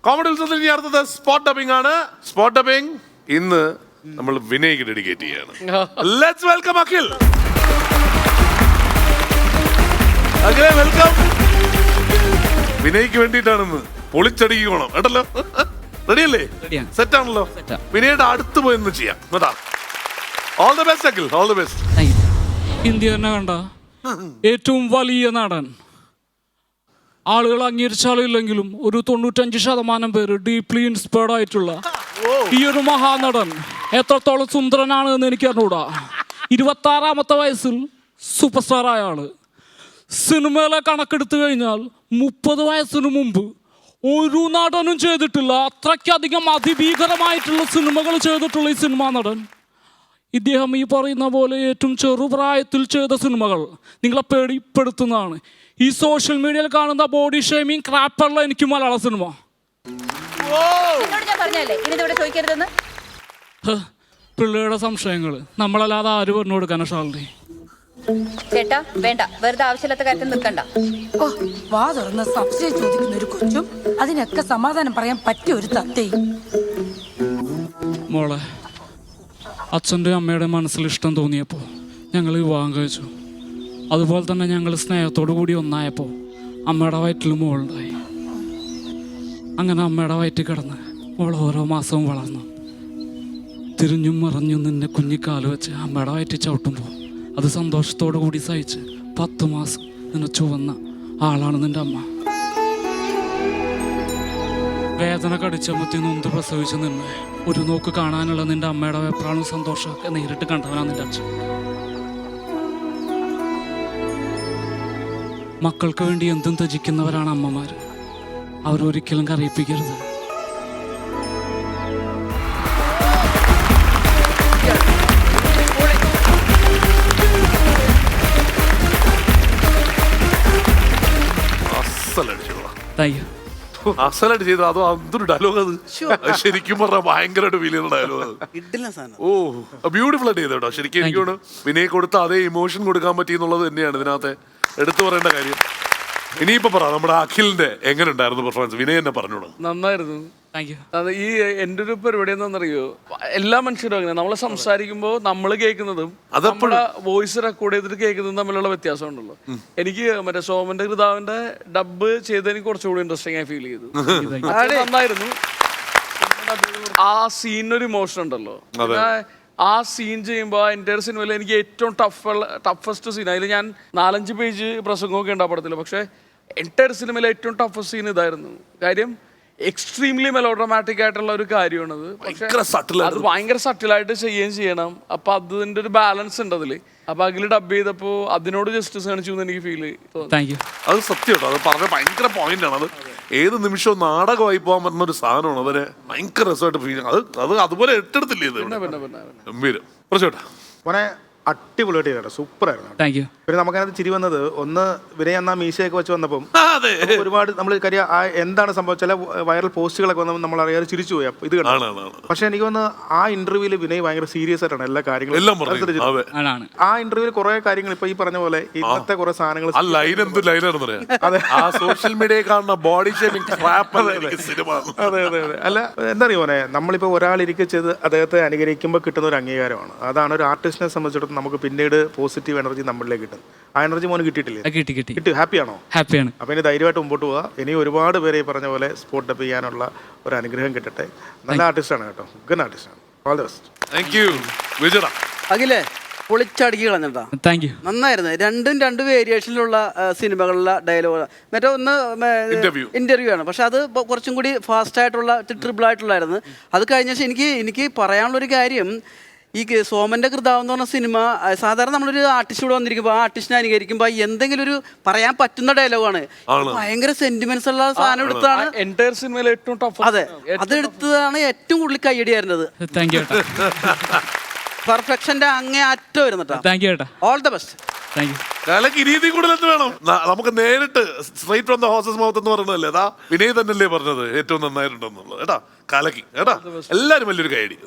Comedy ഉത്സവത്തിൽ ഇനി അടുത്തത് സ്പോട്ട് ഡബിംഗ് ആണ്. സ്പോട്ട് ഡബിംഗ് ഇന്ന് നമ്മൾ വിനയ്ക്ക് ഡെഡിക്കേറ്റ് ചെയ്യാണ്. Let's welcome Akhil. അഖിലെ വെൽക്കം. വിനയ്ക്ക് വേണ്ടിയിട്ടാണെന്ന് പൊളിച്ചടിക്കണം കേട്ടല്ലോ. റെഡിയല്ലേ? സെറ്റ് ആണല്ലോ. വിനയുടെ അടുത്ത് പോയി ഒന്ന് ചെയ്യാം. All the best Akhil, all the best. India തന്നെ കണ്ട ഏറ്റവും വലിയ നടൻ, ആളുകൾ അംഗീകരിച്ചാലില്ലെങ്കിലും ഒരു 95% പേര് ഡീപ്ലി ഇൻസ്പയർഡ് ആയിട്ടുള്ള ഈ ഒരു മഹാനടൻ എത്രത്തോളം സുന്ദരനാണ് എന്ന് എനിക്ക് അറിഞ്ഞൂടാ. 26-ാമത്തെ വയസ്സിൽ സൂപ്പർ സ്റ്റാർ ആയ ആള്. സിനിമയിലെ കണക്കെടുത്തു കഴിഞ്ഞാൽ 30 വയസ്സിന് മുമ്പ് ഒരു നടനും ചെയ്തിട്ടില്ല അത്രയ്ക്കധികം അതിഭീകരമായിട്ടുള്ള സിനിമകൾ ചെയ്തിട്ടുള്ള ഈ സിനിമാ നടൻ. ഇദ്ദേഹം ഈ പറയുന്ന പോലെ ഏറ്റവും ചെറുപ്രായത്തിൽ ചെയ്ത സിനിമകൾ നിങ്ങളെ പേടിപ്പെടുത്തുന്നതാണ്. ഈ സോഷ്യൽ മീഡിയയിൽ കാണുന്ന ബോഡി ഷേമിങ് ക്രാപ്പുള്ള എനിക്ക് മലയാള സിനിമ. പിള്ളേരുടെ സംശയങ്ങൾ നമ്മളല്ലാതെ ആര് പറഞ്ഞു കൊടുക്കാനാ ഷാലിനി? ചേട്ടാ വേണ്ട, വെറുതെ ആവശ്യമില്ലാത്ത കാര്യത്തിൽ നിൽക്കണ്ട. ഓ, വാ തുറന്ന് സംശയം ചോദിക്കുന്ന ഒരു കൊച്ചും അതിനൊക്കെ സമാധാനം പറയാൻ പറ്റിയ ഒരു തത്തയും. മോളെ, അച്ഛൻ്റെ അമ്മയുടെ മനസ്സിൽ ഇഷ്ടം തോന്നിയപ്പോൾ ഞങ്ങൾ വിവാഹം കഴിച്ചു. അതുപോലെ തന്നെ ഞങ്ങൾ സ്നേഹത്തോടു കൂടി ഒന്നായപ്പോൾ അമ്മയുടെ വയറ്റിൽ മോളുണ്ടായി. അങ്ങനെ അമ്മയുടെ വയറ്റിൽ കിടന്ന് മോൾ ഓരോ മാസവും വളർന്നു. തിരിഞ്ഞും മറിഞ്ഞും നിന്നെ കുഞ്ഞിക്കാല് വെച്ച് അമ്മയുടെ വയറ്റിൽ ചവിട്ടുമ്പോൾ അത് സന്തോഷത്തോടു കൂടി സഹിച്ച് 10 മാസം നിന്നെ ചുവന്ന ആളാണ് നിൻ്റെ അമ്മ. വേദന കടിച്ചമത്തി നൊന്ത് പ്രസവിച്ച് നിന്ന് ഒരു നോക്ക് കാണാനുള്ള നിന്റെ അമ്മയുടെ വെപ്രാണും സന്തോഷമൊക്കെ നേരിട്ട് കണ്ടവനാണ് നിന്റെ അച്ഛൻ. മക്കൾക്ക് വേണ്ടി എന്തും ത്യജിക്കുന്നവരാണ് അമ്മമാർ. അവരൊരിക്കലും കരയിപ്പിക്കരുത്. Thank you. അസലായിട്ട് ചെയ്തു. അതോ അതൊരു ഡയലോഗ് അത് ശരിക്കും പറഞ്ഞാൽ ഭയങ്കരമായിട്ട് ഫീൽ ചെയ്യുന്ന ഡയലോഗ്. ഓ, ബ്യൂട്ടിഫുൾ ആയിട്ട് ചെയ്തോ. ശരിക്കും എനിക്ക് വിനയ് കൊടുത്ത അതേ ഇമോഷൻ കൊടുക്കാൻ പറ്റി എന്നുള്ളത് തന്നെയാണ് ഇതിനകത്ത് എടുത്തു പറയേണ്ട കാര്യം. ഇനിയിപ്പോ പറ, നമ്മുടെ അഖിലിന്റെ എങ്ങനെ ഉണ്ടായിരുന്നു പെർഫോമൻസ്? വിനയ് എന്നെ പറഞ്ഞോളൂ. നന്നായിരുന്നു. Thank you. അത് ഈ എൻ്റെ ഒരു പരിപാടി എന്താണെന്നറിയോ, എല്ലാ മനുഷ്യരും അങ്ങനെ നമ്മൾ സംസാരിക്കുമ്പോൾ നമ്മൾ കേൾക്കുന്നതും നമ്മുടെ വോയിസ് റെക്കോർഡ് ചെയ്തിട്ട് കേൾക്കുന്നതും തമ്മിലുള്ള വ്യത്യാസം ഉണ്ടല്ലോ. എനിക്ക് മറ്റേ സോമന്റെ കൃതാവിന്റെ ഡബ് ചെയ്ത് എനിക്ക് കുറച്ചുകൂടി ഇൻട്രസ്റ്റിംഗ് ആയി ഫീൽ ചെയ്തു. നന്നായിരുന്നു. ആ സീനൊരു ഇമോഷൻ ഉണ്ടല്ലോ. ആ സീൻ ചെയ്യുമ്പോൾ ആ എൻ്റയർ സിനിമയിൽ എനിക്ക് ഏറ്റവും ടഫസ്റ്റ് സീൻ, അതിൽ ഞാൻ 4-5 പേജ് പ്രസംഗമൊക്കെ ഉണ്ട് ആ പടത്തിൽ. പക്ഷേ എൻ്റയർ സിനിമയിലെ ഏറ്റവും ടഫസ്റ്റ് സീൻ ഇതായിരുന്നു. കാര്യം എക്സ്ട്രീംലി മെലോഡ്രാമാറ്റിക് ആയിട്ടുള്ള ഒരു കാര്യമാണത്. പക്ഷെ അത് ഭയങ്കര സട്ടിലായിട്ട് ചെയ്യുകയും ചെയ്യണം. അപ്പൊ അതിന്റെ ഒരു ബാലൻസ് ഉണ്ട് അതില്. അപ്പൊ അഖില് ഡബ് ചെയ്തപ്പോ അതിനോട് ജസ്റ്റിസ് കാണിച്ചു എന്ന് എനിക്ക് ഫീൽ തോന്നി. അത് സത്യമാട്ടോ, അത് പറഞ്ഞ ഭയങ്കര പോയിന്റ് ആണ്. അത് ഏത് നിമിഷവും നാടകമായി പോകാൻ പറ്റുന്ന ഒരു സാധനമാണ്. അതിന് ഭയങ്കര രസമായിട്ട് ഫീൽ അത് അതുപോലെ ഏറ്റെടുത്തില്ലേ ഇത് ഗംഭീരം. കുറച്ചോട്ടെ മോനെ, അടിപൊളിയായിട്ട് ചെയ്തോ, സൂപ്പർ ആയിരുന്നു. Thank you. പിന്നെ നമുക്കതിനകത്ത് ചിരി വന്നത്, ഒന്ന് വിനയ എന്നാ മീശയൊക്കെ വെച്ച് വന്നപ്പം ഒരുപാട് നമ്മൾ കാര്യം എന്താണ് സംഭവം, ചില വൈറൽ പോസ്റ്റുകളൊക്കെ വന്നപ്പോൾ നമ്മൾ അറിയാതെ ചിരിച്ചു പോയി. ഇത് കണ്ടു. പക്ഷെ എനിക്ക് വന്ന് ആ ഇന്റർവ്യൂവിൽ വിനയ് ഭയങ്കര സീരിയസ് ആയിട്ടാണ് എല്ലാ കാര്യങ്ങളും. ആ ഇന്റർവ്യൂവിൽ കുറെ കാര്യങ്ങൾ ഇപ്പൊ ഈ പറഞ്ഞ പോലെ ഇന്നത്തെ കുറെ സാധനങ്ങൾ സോഷ്യൽ മീഡിയയിൽ കാണുന്ന ബോഡി ഷേമിംഗ് ട്രാപ്പ്. അതെ അതെ അതെ. അല്ല, എന്താ അറിയോ മോനെ, നമ്മളിപ്പോ ഒരാളിരിക്കെ ചെയ്ത് അദ്ദേഹത്തെ അനുകരിക്കുമ്പോൾ കിട്ടുന്ന ഒരു അംഗീകാരമാണ്. അതാണ് ഒരു ആർട്ടിസ്റ്റിനെ സംബന്ധിച്ചിടത്തോളം നമുക്ക് പിന്നീട് പോസിറ്റീവ് എനർജി നമ്മളിലേക്ക് കിട്ടും. ആ എനർജി മോന് കിട്ടിയിട്ടില്ലേ? കിട്ടി. ഹാപ്പിയാണോ? ഹാപ്പിയാണ്. അപ്പൊ ഇനി ധൈര്യമായിട്ട് മുമ്പോട്ട് പോവുക. ഇനി ഒരുപാട് പേരെ ഈ പറഞ്ഞ പോലെ സ്പോട്ട് അപ്പ് ചെയ്യാനുള്ള ഒരു അനുഗ്രഹം കിട്ടട്ടെ. നല്ല ആർട്ടിസ്റ്റാണ് കേട്ടോ, ഗുഡ് ആർട്ടിസ്റ്റാണ്. All the best. Thank you. വിജയടാ അഖിലേ, പൊളിച്ചടുക്കി കളഞ്ഞിട്ടാ. Thank you. നന്നായിരുന്നു. രണ്ട് വേരിയേഷനിലുള്ള സിനിമകളിലെ ഡയലോഗ്. മറ്റേ ഒന്ന് ഇന്റർവ്യൂ ആണ്, പക്ഷെ അത് കുറച്ചും കൂടി ഫാസ്റ്റ് ആയിട്ടുള്ള ട്രിപ്പിൾ ആയിട്ടുള്ളായിരുന്നു. അത് കഴിഞ്ഞ ശേഷം എനിക്ക് പറയാനുള്ളൊരു കാര്യം, ഈ സോമന്റെ കൃതാവ് എന്ന് പറഞ്ഞ സിനിമ സാധാരണ നമ്മളൊരു ആർട്ടിസ്റ്റ് കൂടെ വന്നിരിക്കുമ്പോൾ ആ ആർട്ടിസ്റ്റിനെ അനുകരിക്കുമ്പോൾ എന്തെങ്കിലും ഒരു പറയാൻ പറ്റുന്ന ഡയലോഗാണ്. ഭയങ്കര സെന്റിമെന്റ്സ് ഉള്ള സാധനം എടുത്താണ് എൻ്റയർ സിനിമയിലെ ഏറ്റവും ടഫ്. അതെ, അതെടുത്തതാണ് ഏറ്റവും കൂടുതൽ കയ്യടിയായിരുന്നത്. Thank you. പെർഫെക്ഷന്റെ അങ്ങേ അറ്റം വരുന്നുട്ടോ. താങ്ക് യു ഏട്ടാ. All the best. Thank you. കലക്ക് രീതി കൂടുതൽ എന്ത് വേണം? നമുക്ക് നേരിട്ട് straight from the horse's mouth എന്ന് പറയുന്നതല്ലേ. അതാ വിനയ് തന്നെയല്ലേ പറഞ്ഞത് ഏറ്റവും നന്നായിട്ടുണ്ടെന്നുള്ളത്. ഏട്ടാ കലക്കി. ഏട്ടാ എല്ലാരും വലിയൊരു കൈയടി.